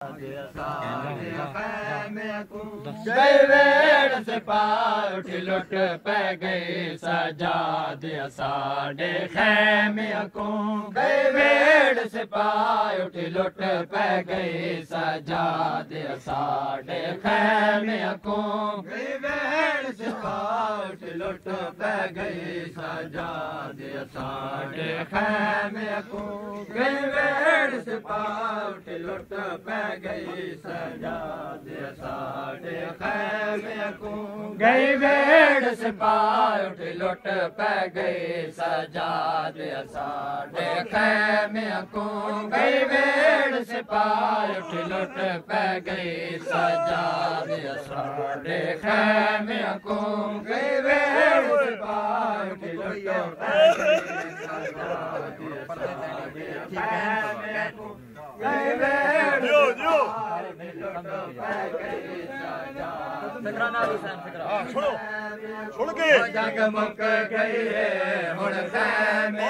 गए वेड़ से पार उठ लुट पै गए सजाद साडे खैमे को गए वेड़ से पार उठ लुट पै गए सजाद साडे खैमे को गए वेड़ से पार उठ लुट पै गए सजाद साडे खैमे को गए वेड़ से पार उठ लुट पै गई सजाद साडे खैमे को गई वेड़ से पार उठ लुट पै गई सजाद साडे खैमे को गई वेड़ से पार उठ लुट पै गई सजाद साडे खैमे को गई वेड़ से पार उठ लुट पै गई सजाद साडे खैमे को गई वेड़ छोड़ के जग मुक गई है हुण खैमे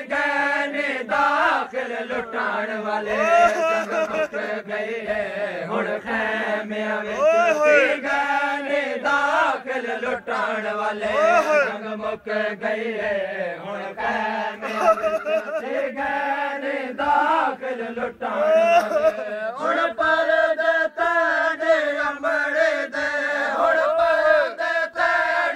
गाने दाखिल लुटान वाले जग मुक गई है हुण खैमे गाने दाखिल लुटान वाले जग मुक गई है हुण खैमे गाने दाखिल लुटान हुण पर दे अमड़ दे हुण पर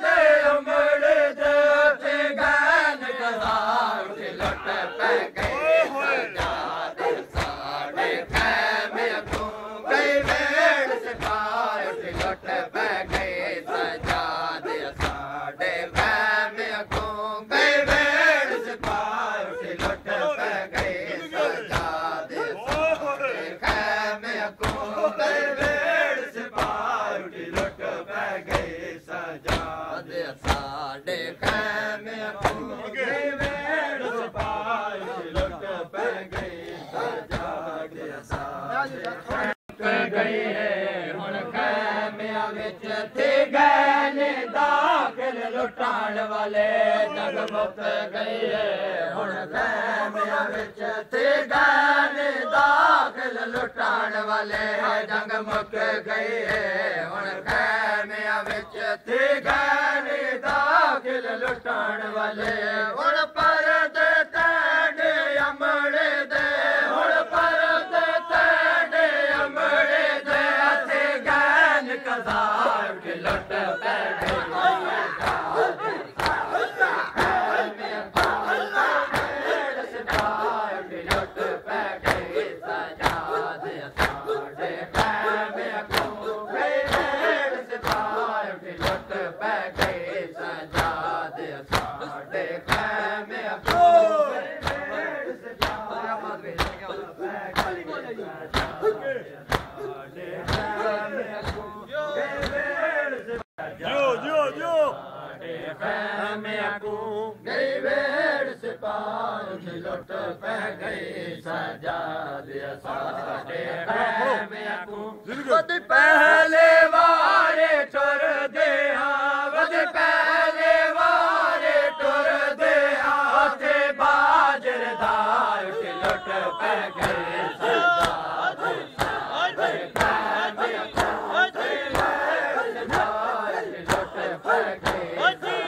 दे अमड़ दे गान कदार लुट पै गए सजाद साडे खैमे को गई वेड़ से पार लुट पै गए सजाद साडे खैमे को गई वेड़ से पार लुट पै गए सजाद साडे खैमे को गई वेड़ से पार लुट पै गए सजाद साडे खैमे को गई वेड़ से पार लुट पै गए सजाद साडे गई है हुण खैमे विच थे गए दाखिल लुटान वाले जग मुक गई है हुण खैमे विच थे गए दाखिल लुटान वाले जंग मुक गई है हुण खैमे विच थे गए दाखिल लुटान वाले हुण पर दे अमड़ दे हुण पर दे अमड़ दे थे गैन कदार लुट पै गई वेड़ से पार लुट पै गई सजाद साडे खैमे को वध पहले वारे टुर दे वध पहले वारे टुर दे थे बाजर दार लुट पै गए सजाद साडे खैमे को लुट पै गए